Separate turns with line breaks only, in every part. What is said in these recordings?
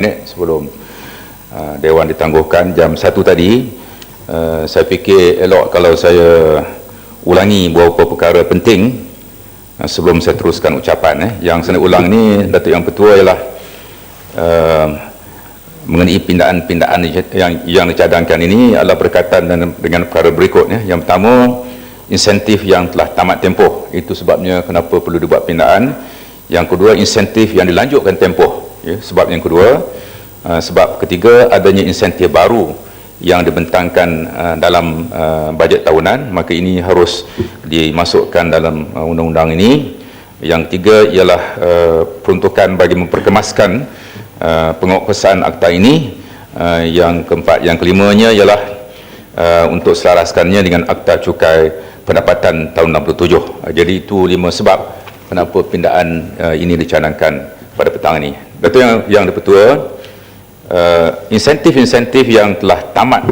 Sebelum Dewan ditangguhkan jam 1 tadi, saya fikir elok kalau saya ulangi beberapa perkara penting sebelum saya teruskan ucapan. Yang saya nak ulang ni, Datuk Yang Pertua, ialah mengenai pindaan-pindaan yang dicadangkan ini adalah berkaitan dengan perkara berikut. Yang pertama, insentif yang telah tamat tempoh, itu sebabnya kenapa perlu dibuat pindaan. Yang kedua, insentif yang dilanjutkan tempoh, sebab yang kedua. Sebab ketiga, adanya insentif baru yang dibentangkan dalam bajet tahunan, maka ini harus dimasukkan dalam undang-undang ini. Yang ketiga ialah peruntukan bagi memperkemaskan penguatkuasaan akta ini. Yang keempat, yang kelimanya ialah untuk selaraskannya dengan akta cukai pendapatan tahun 67. Jadi itu 5 sebab kenapa pindaan ini dicadangkan pada petang ini. Datuk Yang Dipertua, insentif-insentif yang telah tamat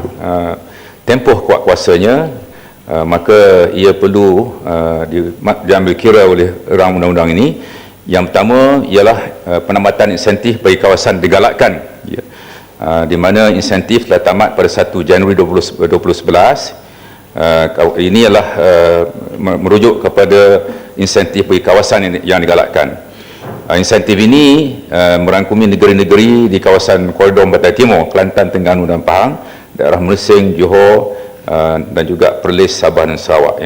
tempoh kuat kuasanya, maka ia perlu diambil kira oleh rang undang-undang ini. Yang pertama ialah penambatan insentif bagi kawasan digalakkan, di mana insentif telah tamat pada 1 Januari 2011. Ini ialah merujuk kepada insentif bagi kawasan yang digalakkan. Insentif ini merangkumi negeri-negeri di kawasan koridor Batai Timur, Kelantan, Terengganu dan Pahang, daerah Mersing, Johor dan juga Perlis, Sabah dan Sarawak.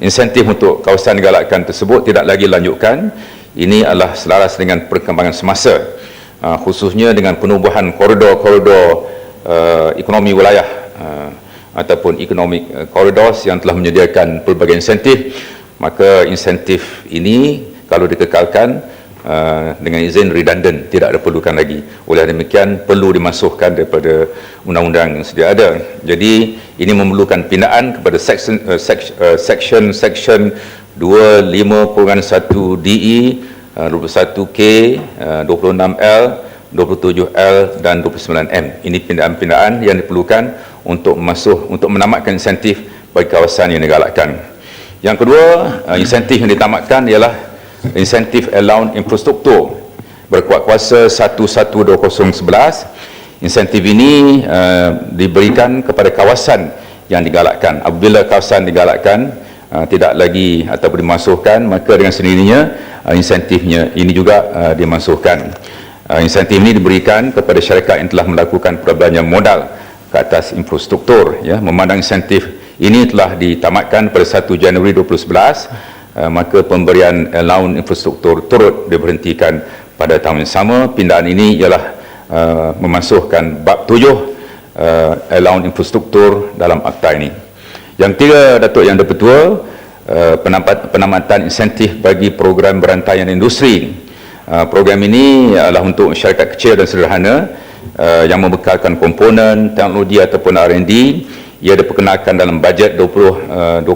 Insentif untuk kawasan digalakkan tersebut tidak lagi lanjutkan. Ini adalah selaras dengan perkembangan semasa, khususnya dengan penubuhan koridor-koridor ekonomi wilayah ataupun economic corridors yang telah menyediakan pelbagai insentif. Maka insentif ini kalau dikekalkan dengan izin redundant, tidak diperlukan lagi. Oleh demikian perlu dimasukkan daripada undang-undang yang sedia ada. Jadi ini memerlukan pindaan kepada section 25.1 DE, 21K, 26L, 27L dan 29M. Ini pindaan-pindaan yang diperlukan untuk menamatkan insentif bagi kawasan yang digalakkan. Yang kedua, insentif yang ditamatkan ialah insentif allowance infrastruktur berkuat kuasa 112011. Insentif ini diberikan kepada kawasan yang digalakkan. Apabila kawasan digalakkan tidak lagi atau dimasukkan, maka dengan sendirinya insentifnya ini juga dimasukkan. Insentif ini diberikan kepada syarikat yang telah melakukan perbelanjaan modal ke atas infrastruktur. Memandang insentif ini telah ditamatkan pada 1 Januari 2011, maka pemberian allowance infrastruktur turut diberhentikan pada tahun yang sama. Pindaan ini ialah memasukkan bab 7 allowance infrastruktur dalam akta ini. Yang ketiga, Datuk Yang Dipertua, penamatan insentif bagi program berantaian industri. Program ini adalah untuk masyarakat kecil dan sederhana yang membekalkan komponen, teknologi ataupun R&D. Ia diperkenalkan dalam bajet 2008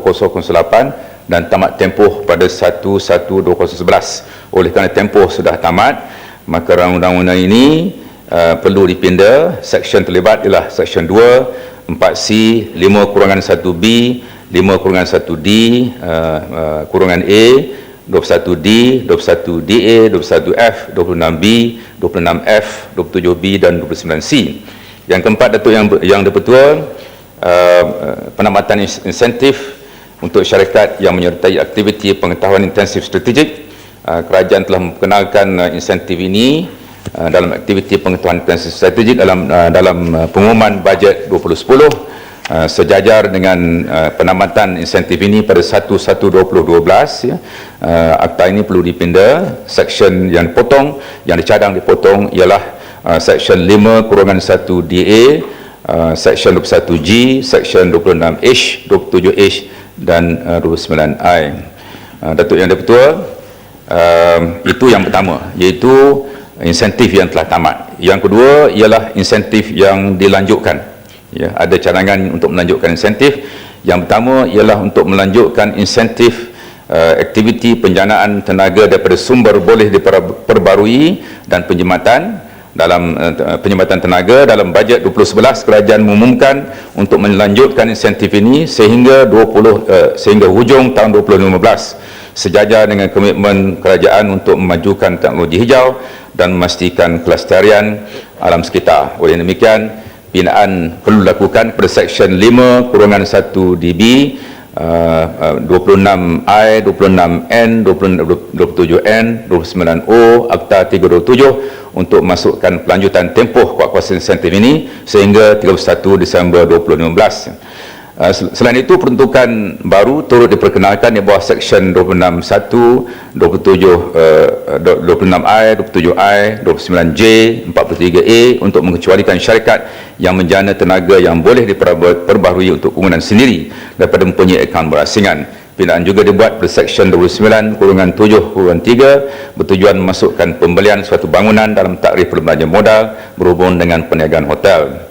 dan tamat tempoh pada 1/1/2011. Oleh kerana tempoh sudah tamat, maka undang-undang ini perlu dipinda. Seksyen terlibat ialah Seksyen 2, 4C, 5-1B, 5-1D, kurungan A, 21D, 21DA, 21F, 26B, 26F, 27B dan 29C. Yang keempat, Datuk Yang Dipertua, penamatan insentif untuk syarikat yang menyertai aktiviti pengetahuan intensif strategik. Kerajaan telah memperkenalkan insentif ini dalam aktiviti pengetahuan intensif strategik dalam pengumuman bajet 2010, sejajar dengan penamatan insentif ini pada 1/1/2012. Akta ini perlu dipinda. Seksyen yang dipotong, yang dicadang dipotong ialah Seksyen 5-1DA, Seksyen 21G, Seksyen 26H, 27H dan 29I. Datuk Yang Dipertua, itu yang pertama, iaitu insentif yang telah tamat. Yang kedua ialah insentif yang dilanjutkan. Ada cadangan untuk melanjutkan insentif. Yang pertama ialah untuk melanjutkan insentif aktiviti penjanaan tenaga daripada sumber boleh diperbarui dan penjimatan dalam penyambatan tenaga. Dalam bajet 2011 kerajaan mengumumkan untuk melanjutkan insentif ini sehingga sehingga hujung tahun 2015, sejajar dengan komitmen kerajaan untuk memajukan teknologi hijau dan memastikan kelestarian alam sekitar. Oleh demikian, binaan perlu dilakukan pada Seksyen 5-1 DB, 26I, 26N, 27N, 29O, Akta 327 untuk masukkan pelanjutan tempoh kuasa insentif ini sehingga 31 Disember 2015. Selain itu, peruntukan baru turut diperkenalkan di bawah Seksyen 26.1, 26I, 27I, 29J, 43A untuk mengecualikan syarikat yang menjana tenaga yang boleh diperbaharui untuk penggunaan sendiri daripada mempunyai akaun berasingan. Binaan juga dibuat pada Seksyen 29-7-3 bertujuan memasukkan pembelian suatu bangunan dalam takrif perbelanjaan modal berhubung dengan perniagaan hotel.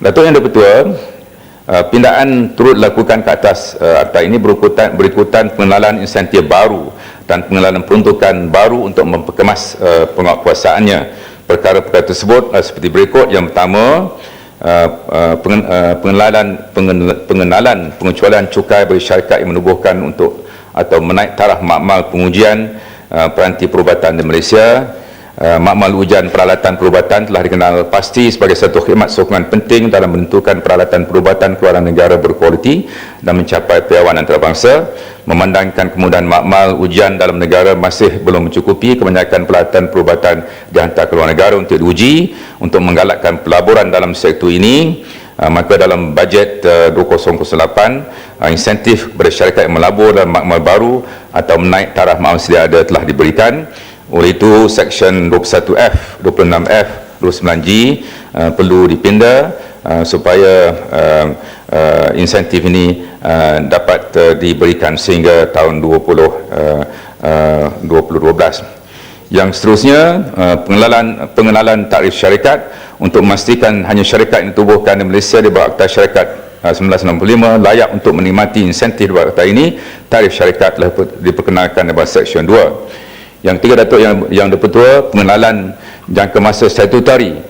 Datuk Yang Dipertua, pindaan turut dilakukan ke atas akta ini berikutan pengenalan insentif baru dan pengenalan peruntukan baru untuk memperkemas penguatkuasaannya. Perkara-perkara tersebut seperti berikut. Yang pertama, pengenalan pengecualian cukai bagi syarikat yang menubuhkan untuk atau menaik taraf makmal pengujian peranti perubatan di Malaysia. Makmal ujian peralatan perubatan telah dikenal pasti sebagai satu khidmat sokongan penting dalam menentukan peralatan perubatan keluaran negara berkualiti dan mencapai piawaian antarabangsa. Memandangkan kemudahan makmal ujian dalam negara masih belum mencukupi, kebanyakan peralatan perubatan dihantar ke luar negara untuk diuji. Untuk menggalakkan pelaburan dalam sektor ini, maka dalam bajet 2008, insentif kepada syarikat yang melabur dalam makmal baru atau menaik taraf makmal sedia ada telah diberikan. Oleh itu, Seksyen 21F, 26F, 29G perlu dipindah supaya insentif ini dapat diberikan sehingga tahun 2012. Yang seterusnya, pengenalan takrif syarikat untuk memastikan hanya syarikat yang ditubuhkan di Malaysia di bawah Akta Syarikat 1965 layak untuk menikmati insentif di bawah akta ini. Takrif syarikat telah diperkenalkan di bawah Seksyen 2. Yang ketiga, Datuk Yang Dipertua, pengenalan jangka masa statutari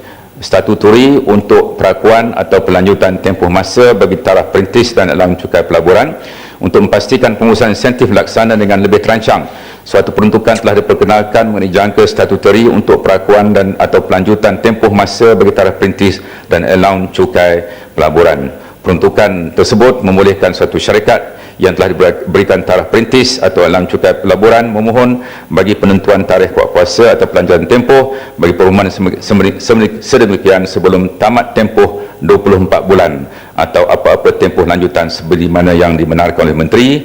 untuk perakuan atau pelanjutan tempoh masa bagi taraf perintis dan alam cukai pelaburan. Untuk memastikan pengurusan insentif dilaksana dengan lebih terancang, suatu peruntukan telah diperkenalkan mengenai jangka statutari untuk perakuan dan atau pelanjutan tempoh masa bagi taraf perintis dan alam cukai pelaburan. Peruntukan tersebut membolehkan suatu syarikat yang telah diberikan taraf perintis atau alam cukai pelaburan memohon bagi penentuan tarikh kuasa atau pelanjutan tempoh bagi perumahan sedemikian sebelum tamat tempoh 24 bulan atau apa-apa tempoh lanjutan seperti mana yang dibenarkan oleh Menteri.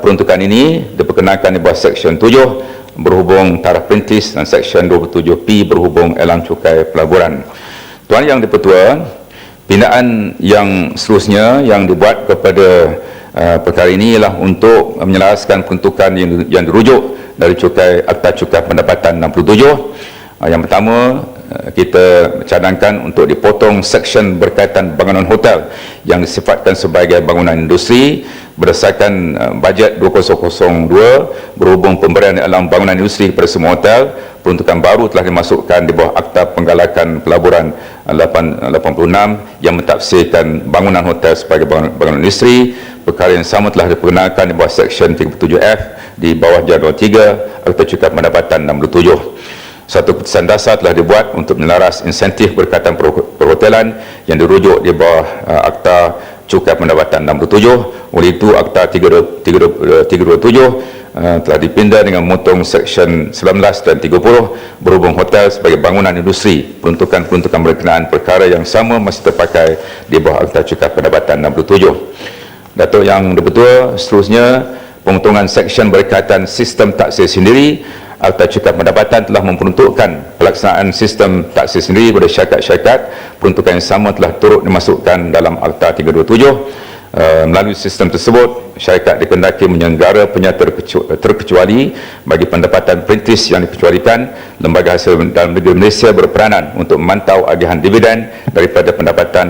Peruntukan ini diperkenalkan di bawah Seksyen 7 berhubung taraf perintis dan Seksyen 27P berhubung alam cukai pelaburan. Tuan Yang Dipertua, pindaan yang seterusnya yang dibuat kepada perkara ini ialah untuk menyelaraskan peruntukan yang dirujuk dari Akta Cukai Pendapatan 67. Yang pertama, kita cadangkan untuk dipotong seksyen berkaitan bangunan hotel yang disifatkan sebagai bangunan industri berdasarkan bajet 2002 berhubung pemberian alam bangunan industri kepada semua hotel. Peruntukan baru telah dimasukkan di bawah Akta Penggalakan Pelaburan 86 yang mentafsirkan bangunan hotel sebagai bangunan industri. Perkara yang sama telah diperkenalkan di bawah Seksyen 37F di bawah Jadual 3 Akta Cukai Pendapatan 67. Satu keputusan dasar telah dibuat untuk menyelaras insentif berkaitan perhotelan yang dirujuk di bawah Akta Cukai Pendapatan 67. Oleh itu, Akta 327 telah dipindah dengan memotong Seksyen 19 dan 30 berhubung hotel sebagai bangunan industri. Peruntukan berkenaan perkara yang sama masih terpakai di bawah Akta Cukai Pendapatan 67. Datuk Yang Dipertua, seterusnya pemotongan seksyen berkaitan sistem taksir sendiri. Akta Cukai Pendapatan telah memperuntukkan pelaksanaan sistem taksir sendiri kepada syarikat-syarikat. Peruntukan yang sama telah turut dimasukkan dalam Akta 327. Melalui sistem tersebut, syarikat dikendaki menyelenggara penyata terkecuali bagi pendapatan perintis yang dikecualikan. Lembaga hasil dalam negeri Malaysia berperanan untuk memantau agihan dividen daripada pendapatan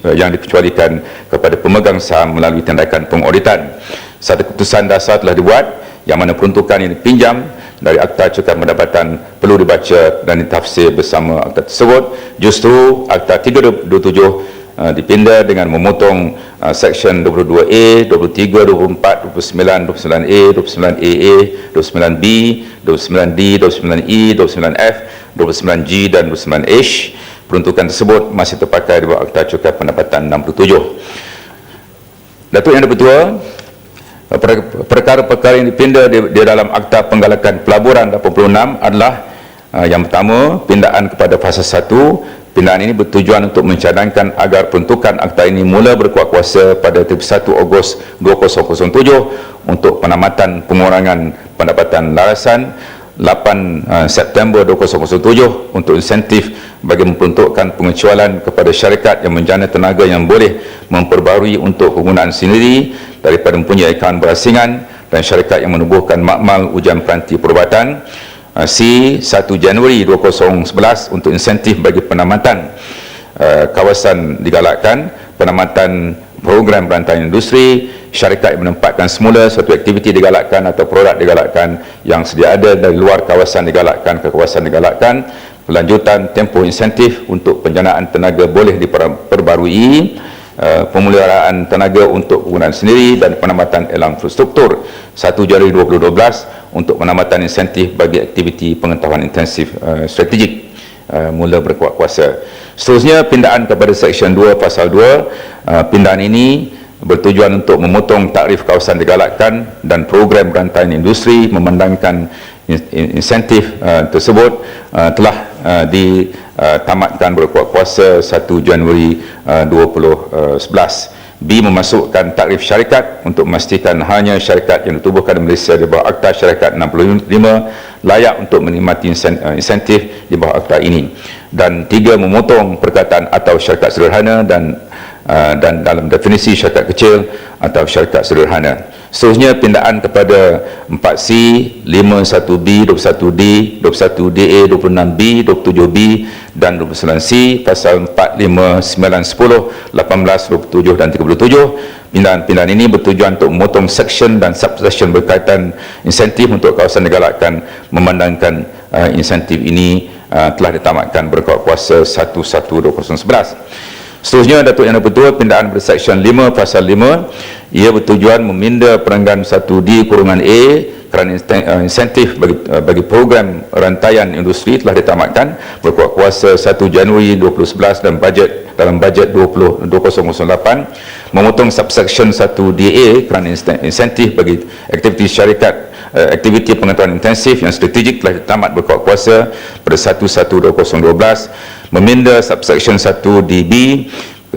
yang dikecualikan kepada pemegang saham melalui tindakan pengauditan. Satu keputusan dasar telah dibuat yang mana peruntukan ini pinjam dari Akta Cukai Pendapatan perlu dibaca dan ditafsir bersama akta tersebut. Justru Akta 327 dipinda dengan memotong Seksyen 22A, 23, 24, 29, 29A, 29AA, 29B, 29D, 29E, 29F, 29G dan 29H. Peruntukan tersebut masih terpakai di bawah Akta Cukai Pendapatan 67. Datuk Yang Dipertua, perkara-perkara yang dipinda di dalam Akta Penggalakan Pelaburan 86 adalah yang pertama, pindaan kepada fasa 1. Pindaan ini bertujuan untuk mencadangkan agar peruntukan akta ini mula berkuat kuasa pada 31 Ogos 2007 untuk penamatan pengurangan pendapatan larasan, 8 September 2007 untuk insentif bagi memperuntukkan pengecualian kepada syarikat yang menjana tenaga yang boleh memperbarui untuk penggunaan sendiri daripada mempunyai akaun berasingan dan syarikat yang menubuhkan makmal ujian peranti perubatan. C 1 Januari 2011 untuk insentif bagi penamatan kawasan digalakkan, penamatan program rantaian industri, syarikat yang menempatkan semula suatu aktiviti digalakkan atau produk digalakkan yang sedia ada dari luar kawasan digalakkan ke kawasan digalakkan, kelanjutan tempoh insentif untuk penjanaan tenaga boleh diperbarui, pemeliharaan tenaga untuk penggunaan sendiri dan penamatan elang infrastruktur 1 Januari 2012 untuk penamatan insentif bagi aktiviti pengetahuan intensif strategik mula berkuat kuasa. Seterusnya, pindaan kepada Seksyen 2 Pasal 2. Pindaan ini bertujuan untuk memotong takrif kawasan digalakkan dan program rantaian industri memandangkan insentif tersebut telah ditamatkan berkuat kuasa 1 Januari 2011. B. Memasukkan takrif syarikat untuk memastikan hanya syarikat yang ditubuhkan di Malaysia di bawah Akta Syarikat 65 layak untuk menikmati insentif di bawah akta ini. Dan 3. Memotong perkataan atau syarikat sederhana dan dalam definisi syarikat kecil atau syarikat sederhana. Seterusnya, pindaan kepada 4C, 51B, 21D, 21DA, 26B, 27B dan 29C, pasal 4, 5, 9, 10, 18, 27 dan 37. Pindaan ini bertujuan untuk memotong seksyen dan subseksyen berkaitan insentif untuk kawasan digalakkan memandangkan insentif ini telah ditamatkan berkuat kuasa 1/1/2011. Seterusnya, Datuk Yang Dipertua, pindaan berseksyen 5 pasal 5, ia bertujuan meminda perenggan 1D-A kerana insentif bagi program rantaian industri telah ditamatkan berkuat kuasa 1 Januari 2011 dan dalam bajet 2008 memotong subsection 1DA kerana insentif bagi aktiviti syarikat aktiviti pengetahuan intensif yang strategik telah ditamat berkuat kuasa pada 1/1/2012, meminda subsection 1DB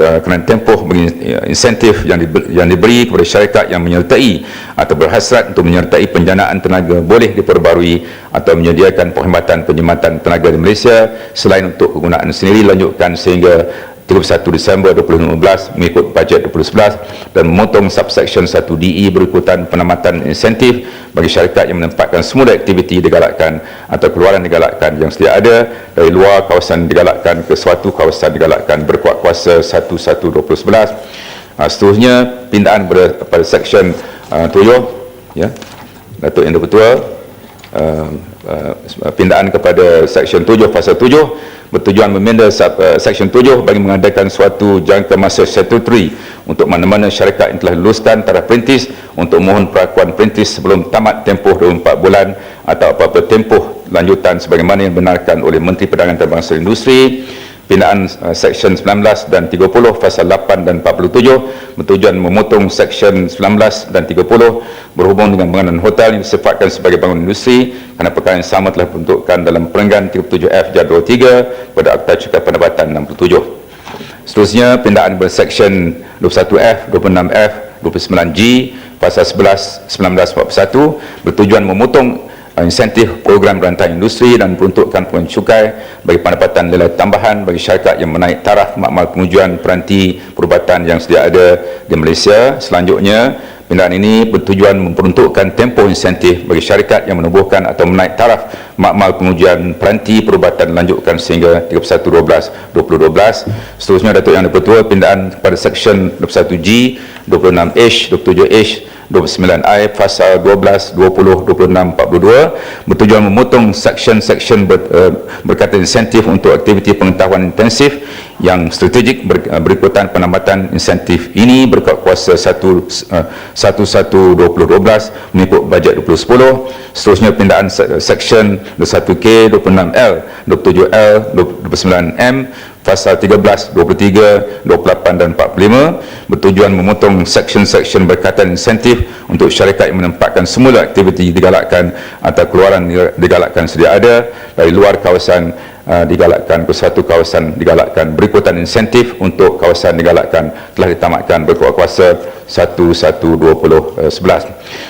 kerana tempoh bagi insentif yang diberi kepada syarikat yang menyertai atau berhasrat untuk menyertai penjanaan tenaga boleh diperbarui atau menyediakan penghematan penjimatan tenaga di Malaysia selain untuk penggunaan sendiri lanjutkan sehingga 31 Disember 2015 mengikut bajet 2011 dan memotong subsection 1DE berikutan penamatan insentif bagi syarikat yang menempatkan semula aktiviti digalakkan atau keluaran digalakkan yang sedia ada dari luar kawasan digalakkan ke suatu kawasan digalakkan berkuat kuasa 1/1/2011. Seterusnya, pindaan pada seksyen 7 ya, Datuk Yang Dipertua, pindaan kepada seksyen 7 pasal 7 bertujuan meminda seksyen 7 bagi mengadakan suatu jangka masa statutory untuk mana-mana syarikat yang telah luluskan taraf perintis untuk mohon perakuan perintis sebelum tamat tempoh 24 bulan atau apa-apa tempoh lanjutan sebagaimana yang benarkan oleh Menteri Perdagangan Antarabangsa dan Industri. Pindaan seksyen 19 dan 30 pasal 8 dan 47 bertujuan memotong seksyen 19 dan 30 berhubung dengan bangunan hotel yang disifatkan sebagai bangunan industri kerana perkara yang sama telah diperuntukkan dalam perenggan 37F jadual 3 pada Akta Cukai Pendapatan 67. Seterusnya, pindaan berseksyen 21F, 26F, 29G pasal 11 1941 bertujuan memotong insentif program rantaian industri dan peruntukan pengujian cukai bagi pendapatan nilai tambahan bagi syarikat yang menaik taraf makmal pengujian peranti perubatan yang sedia ada di Malaysia. Selanjutnya, pindaan ini bertujuan memperuntukkan tempoh insentif bagi syarikat yang menubuhkan atau menaik taraf makmal pengujian peranti perubatan lanjutkan sehingga 31/12/2012. Seterusnya, Datuk Yang Dipertua, pindaan pada seksyen 21G, 26H, 27H 29I pasal 12, 20, 26, 42 bertujuan memotong seksyen-seksyen berkaitan insentif untuk aktiviti pengetahuan intensif yang strategik berikutan penambatan insentif ini berkat kuasa 11/2012 mengikut bajet 2010. Seterusnya pindaan seksyen 21K, 26L, 27L, 29M pasal 13, 23, 28 dan 45 bertujuan memotong seksyen-seksyen berkaitan insentif untuk syarikat yang menempatkan semula aktiviti digalakkan atau keluaran digalakkan sedia ada dari luar kawasan digalakkan ke satu kawasan digalakkan berikutan insentif untuk kawasan digalakkan telah ditamatkan berkuat kuasa 11/2011.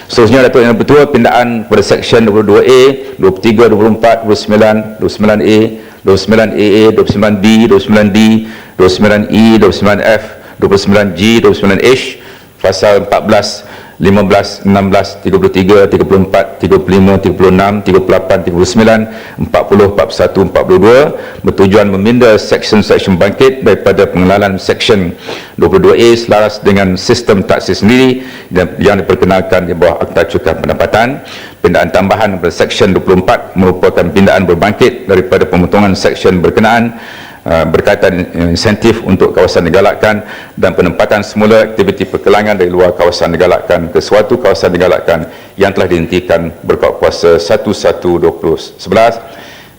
Seterusnya Datuk Yang Dipertua pindaan pada seksyen 22A, 23, 24, 29, 29A, 29AA, 29B, 29D, 29E, 29F, 29G, 29H pasal 14, 15, 16, 33, 34, 35, 36, 38, 39, 40, 41, 42 bertujuan meminda seksyen-seksyen bangkit daripada pengenalan seksyen 22A selaras dengan sistem taksis sendiri yang diperkenalkan di bawah Akta Cukai Pendapatan. Pindaan tambahan pada seksyen 24 merupakan pindaan berbangkit daripada pemotongan seksyen berkenaan berkaitan insentif untuk kawasan digalakkan dan penempatan semula aktiviti perkelangan dari luar kawasan digalakkan ke suatu kawasan digalakkan yang telah dihentikan berkat kuasa 11/2011.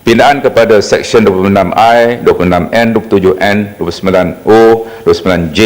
Pindaan kepada seksyen 26I, 26N, 27N, 29O, 29J,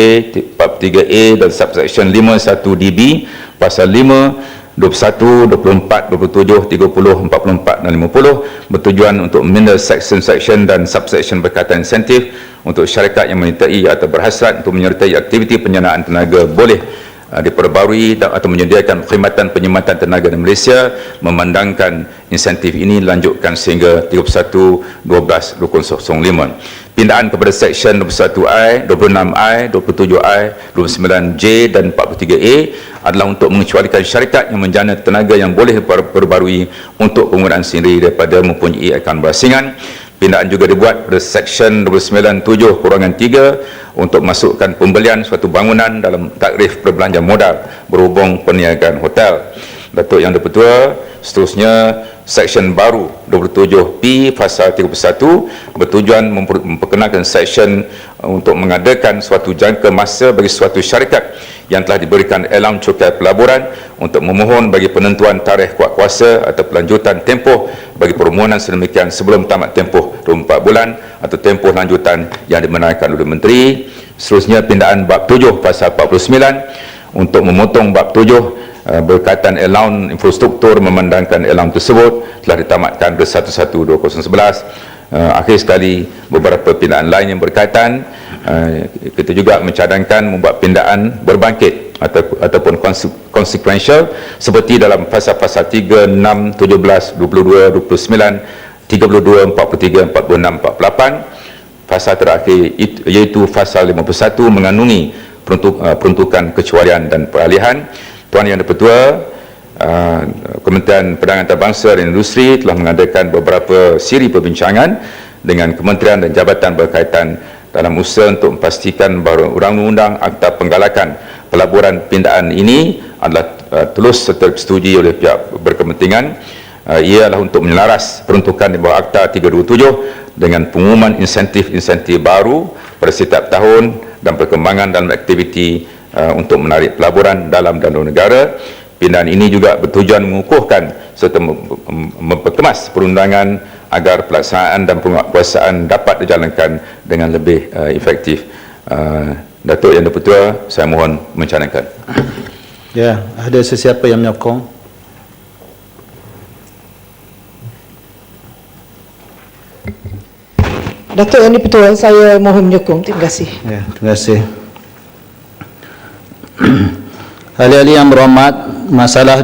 43A dan subseksyen 51DB pasal 5, 21, 24, 27, 30, 44 dan 50 bertujuan untuk meminda seksyen-seksyen dan subseksyen berkaitan insentif untuk syarikat yang menyertai atau berhasrat untuk menyertai aktiviti penjanaan tenaga boleh diperbarui atau menyediakan perkhidmatan penyematan tenaga di Malaysia memandangkan insentif ini dilanjutkan sehingga 31/12/2005. Pindaan kepada seksyen 21I, 26I, 27I, 29J dan 43A adalah untuk mengecualikan syarikat yang menjana tenaga yang boleh diperbarui untuk penggunaan sendiri daripada mempunyai akaun berasingan. Pindaan juga dibuat pada seksyen 297/3 untuk masukkan pembelian suatu bangunan dalam takrif perbelanjaan modal berhubung perniagaan hotel. Datuk Yang Dipertua, seterusnya seksyen baru 27P pasal 31 bertujuan memperkenalkan seksyen untuk mengadakan suatu jangka masa bagi suatu syarikat yang telah diberikan alam cukai pelaburan untuk memohon bagi penentuan tarikh kuat kuasa atau pelanjutan tempoh bagi permohonan sedemikian sebelum tamat tempoh 24 bulan atau tempoh lanjutan yang dibenarkan oleh Menteri. Seterusnya pindaan bab 7 pasal 49 untuk memotong bab 7 berkaitan allowance infrastruktur memandangkan allowance tersebut telah ditamatkan pada 11/2011. Akhir sekali beberapa pindaan lain yang berkaitan, kita juga mencadangkan membuat pindaan berbangkit ataupun consequential seperti dalam pasal-pasal 3, 6, 17, 22, 29, 32, 43, 46, 48. Pasal terakhir iaitu pasal 51 mengandungi peruntukan kecualian dan peralihan. Tuan Yang Dipertua, Kementerian Perdagangan Antarabangsa dan Industri telah mengadakan beberapa siri perbincangan dengan kementerian dan jabatan berkaitan dalam usaha untuk memastikan bahawa undang-undang Akta Penggalakan Pelaburan Pindaan ini adalah terus serta disetujui oleh pihak berkepentingan. Ia adalah untuk menyelaras peruntukan di bawah Akta 327 dengan pengumuman insentif-insentif baru pada setiap tahun dan perkembangan dalam aktiviti untuk menarik pelaburan dalam dan luar negara. Pindaan ini juga bertujuan mengukuhkan serta memperkemas perundangan agar pelaksanaan dan penguatkuasaan dapat dijalankan dengan lebih efektif. Datuk Yang Dipertua, saya mohon mencadangkan.
Ya, ada sesiapa yang menyokong?
Datuk Yang Dipertua, saya mohon menyokong. Terima kasih.
Ya, terima kasih. Ahli-ahli yang berhormat, masalah